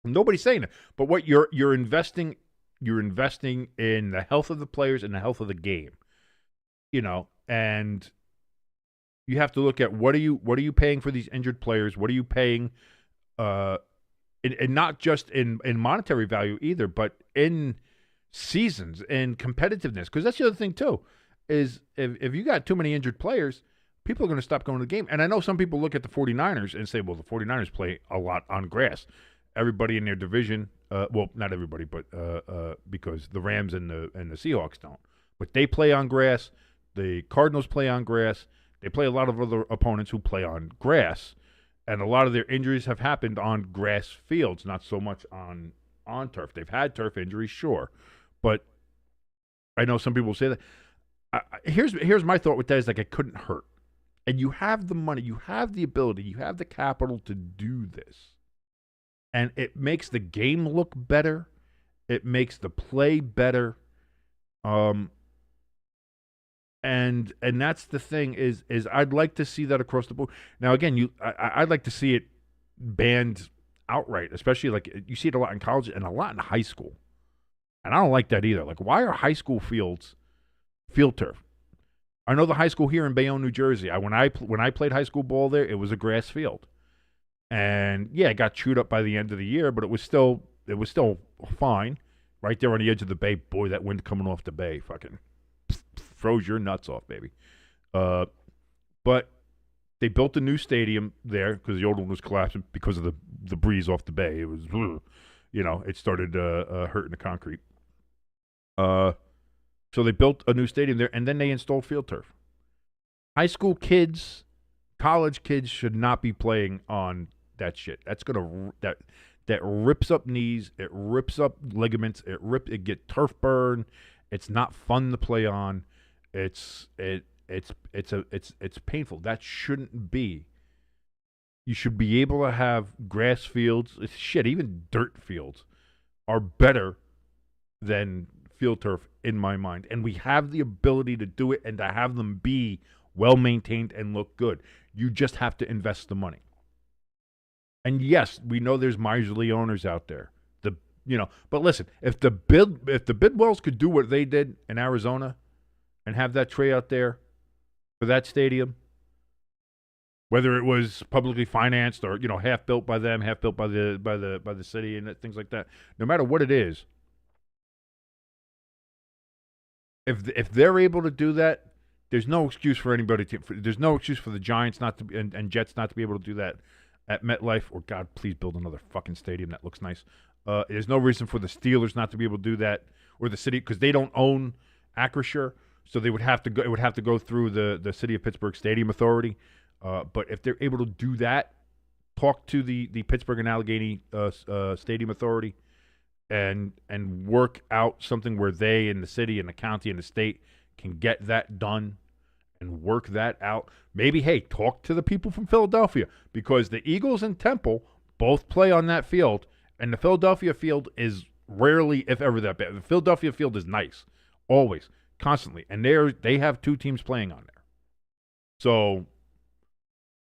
Nobody's saying it. But what you're investing in the health of the players and the health of the game, and you have to look at what are you paying for these injured players? What are you paying, and not just in monetary value either, but in seasons and competitiveness. Because that's the other thing too, is if you got too many injured players, people are going to stop going to the game. And I know some people look at the 49ers and say, well, the 49ers play a lot on grass. Everybody in their division, well, not everybody, but because the Rams and the Seahawks don't, but they play on grass. The Cardinals play on grass. They play a lot of other opponents who play on grass, and a lot of their injuries have happened on grass fields, not so much on turf. They've had turf injuries, sure, but I know some people say that. Here's my thought with that is, like, it couldn't hurt, and you have the money, you have the ability, you have the capital to do this. And it makes the game look better. It makes the play better. Um, and that's the thing is I'd like to see that across the board. Now again, I'd like to see it banned outright, especially like you see it a lot in college and a lot in high school. And I don't like that either. Like, why are high school fields field turf? I know the high school here in Bayonne, New Jersey. When I played high school ball there, it was a grass field, and yeah, it got chewed up by the end of the year, but it was still fine. Right there on the edge of the bay, boy, that wind coming off the bay, fucking froze your nuts off, baby. But they built a new stadium there because the old one was collapsing because of the breeze off the bay. It was, it started hurting the concrete. So they built a new stadium there, and then they installed field turf. High school kids, college kids should not be playing on that shit. That's that rips up knees, it rips up ligaments, it get turf burn. It's not fun to play on. It's painful. That shouldn't be. You should be able to have grass fields. Shit, even dirt fields are better than field turf in my mind. And we have the ability to do it and to have them be well maintained and look good. You just have to invest the money. And yes, we know there's miserly owners out there. But listen, if the Bidwells could do what they did in Arizona and have that tray out there for that stadium, whether it was publicly financed or half built by them, half built by the city and things like that, no matter what it is, if they're able to do that, there's no excuse for anybody there's no excuse for the Giants not to and Jets not to be able to do that at MetLife, or God, please build another fucking stadium that looks nice. There's no reason for the Steelers not to be able to do that, or the city, because they don't own Acrisure, so they would have to go. It would have to go through the City of Pittsburgh Stadium Authority. But if they're able to do that, talk to the Pittsburgh and Allegheny Stadium Authority, and work out something where they and the city and the county and the state can get that done and work that out. Maybe, hey, talk to the people from Philadelphia, because the Eagles and Temple both play on that field, and the Philadelphia field is rarely, if ever, that bad. The Philadelphia field is nice, always, constantly, and they have two teams playing on there. So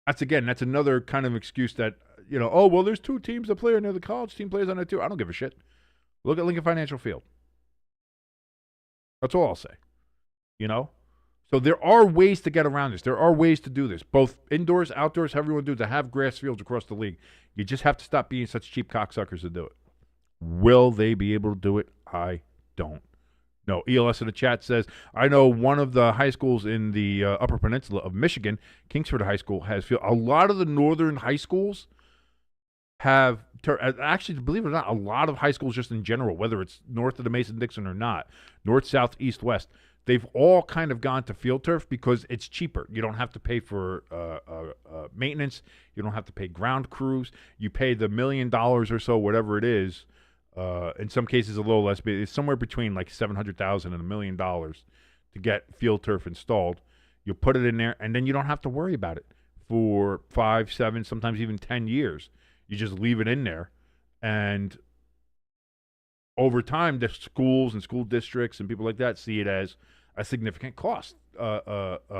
that's another kind of excuse that, there's two teams that play on there. The college team plays on there too. I don't give a shit. Look at Lincoln Financial Field. That's all I'll say. So there are ways to get around this. There are ways to do this, both indoors, outdoors, however you want to do it, to have grass fields across the league. You just have to stop being such cheap cocksuckers to do it. Will they be able to do it? I don't know. ELS in the chat says, I know one of the high schools in the Upper Peninsula of Michigan, Kingsford High School, has field. A lot of the northern high schools have, actually, believe it or not, a lot of high schools just in general, whether it's north of the Mason-Dixon or not, north, south, east, west, they've all kind of gone to field turf because it's cheaper. You don't have to pay for maintenance. You don't have to pay ground crews. You pay the $1 million or so, whatever it is. In some cases, a little less. But it's somewhere between like $700,000 and $1 million to get field turf installed. You put it in there, and then you don't have to worry about it for 5, 7, sometimes even 10 years. You just leave it in there, and over time, the schools and school districts and people like that see it as a significant cost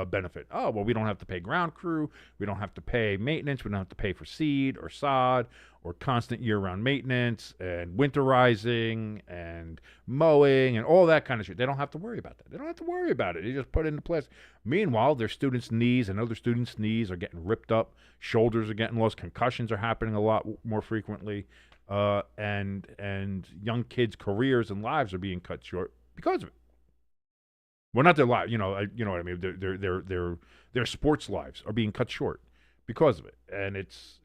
benefit. Oh, well, we don't have to pay ground crew. We don't have to pay maintenance. We don't have to pay for seed or sod or constant year-round maintenance and winterizing and mowing and all that kind of shit. They don't have to worry about that. They don't have to worry about it. They just put it into place. Meanwhile, their students' knees and other students' knees are getting ripped up. Shoulders are getting lost. Concussions are happening a lot more frequently. And young kids' careers and lives are being cut short because of it. Well, not their lives, you know what I mean. Their sports lives are being cut short because of it, and it's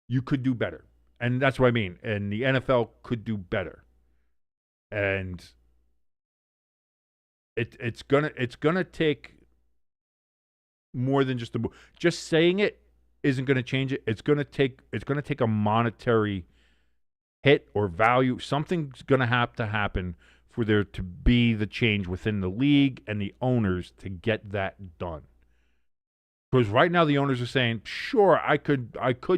you could do better, and that's what I mean. And the NFL could do better, and it's gonna take more than just saying it isn't gonna change it. It's gonna take a monetary hit or value. Something's gonna have to happen for there to be the change within the league and the owners to get that done. Because right now the owners are saying, sure, I could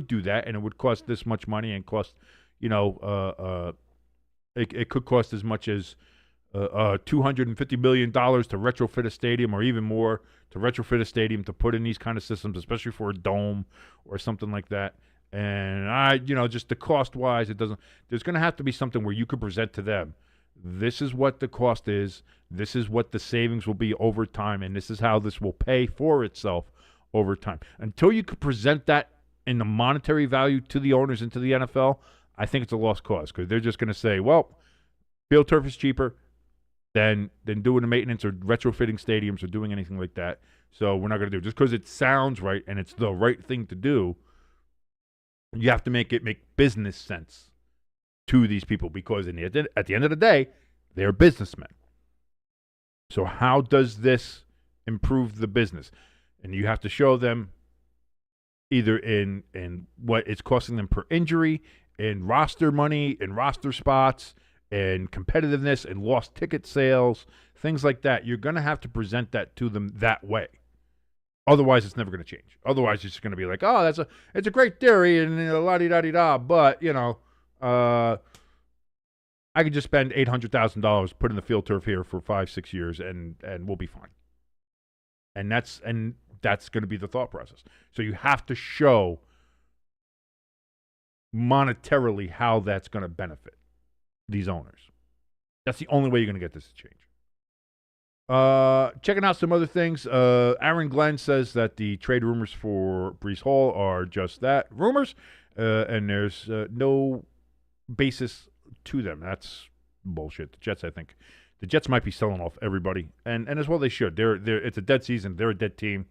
do that, and it would cost this much money and cost, It could cost as much as $250 million to retrofit a stadium, or even more to retrofit a stadium to put in these kind of systems, especially for a dome or something like that. And just the cost wise, there's going to have to be something where you could present to them, this is what the cost is, this is what the savings will be over time, and this is how this will pay for itself over time. Until you could present that in the monetary value to the owners and to the NFL, I think it's a lost cause, because they're just going to say, well, field turf is cheaper than doing the maintenance or retrofitting stadiums or doing anything like that. So we're not going to do it. Just because it sounds right and it's the right thing to do, you have to make business sense to these people, because at the end of the day, they're businessmen. So how does this improve the business? And you have to show them either in what it's costing them per injury, in roster money, in roster spots, and competitiveness and lost ticket sales, things like that. You're going to have to present that to them that way. Otherwise, it's never going to change. Otherwise, it's just going to be like, oh, it's a great theory and la-di-da-di-da, but, I could just spend $800,000 putting the field turf here for 5-6 years and we'll be fine. And that's going to be the thought process. So you have to show monetarily how that's going to benefit these owners. That's the only way you're going to get this to change. Checking out some other things. Aaron Glenn says that the trade rumors for Breece Hall are just that, rumors, and there's no basis to them. That's bullshit. The Jets might be selling off everybody, and as well they should. It's a dead season. They're a dead team.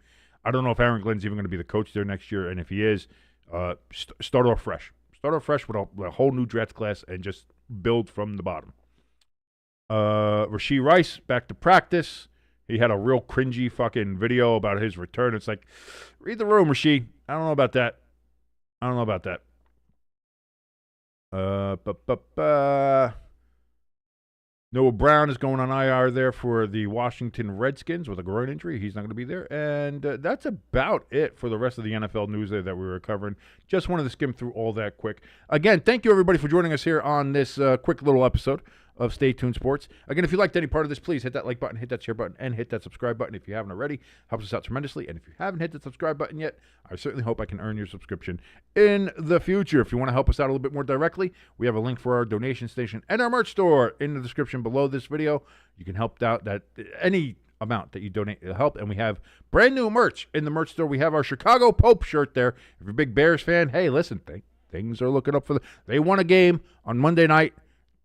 I don't know if Aaron Glenn's even going to be the coach there next year, and if he is, start off fresh. Start off fresh with a whole new draft class and just build from the bottom. Rashee Rice back to practice. He had a real cringy fucking video about his return. It's like, read the room, Rashee. I don't know about that. Noah Brown is going on IR there for the Washington Redskins with a groin injury. He's not going to be there. And that's about it for the rest of the NFL news there that we were covering. Just wanted to skim through all that quick. Again, thank you, everybody, for joining us here on this quick little episode of Stay Tuned Sports. Again, if you liked any part of this, please hit that like button, hit that share button, and hit that subscribe button if you haven't already. Helps us out tremendously. And if you haven't hit the subscribe button yet, I certainly hope I can earn your subscription in the future. If you want to help us out a little bit more directly, we have a link for our donation station and our merch store in the description below this video. You can help out that any amount that you donate will help. And we have brand new merch in the merch store. We have our Chicago Pope shirt there. If you're a big Bears fan, hey, listen, things are looking up for they won a game on Monday night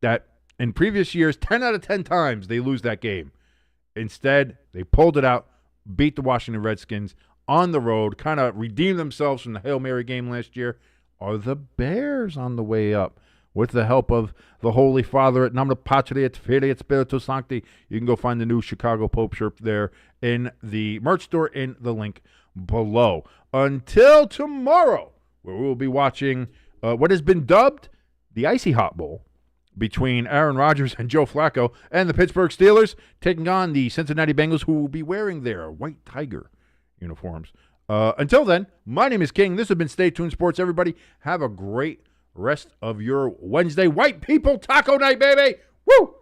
that in previous years, 10 out of 10 times, they lose that game. Instead, they pulled it out, beat the Washington Redskins on the road, kind of redeemed themselves from the Hail Mary game last year. Are the Bears on the way up? With the help of the Holy Father at Nomine Patri et Filii et Spiritus Sancti, you can go find the new Chicago Pope shirt there in the merch store in the link below. Until tomorrow, where we will be watching what has been dubbed the Icy Hot Bowl, between Aaron Rodgers and Joe Flacco and the Pittsburgh Steelers taking on the Cincinnati Bengals, who will be wearing their white tiger uniforms. Until then, my name is King. This has been Stay Tuned Sports. Everybody, have a great rest of your Wednesday. White people taco night, baby! Woo!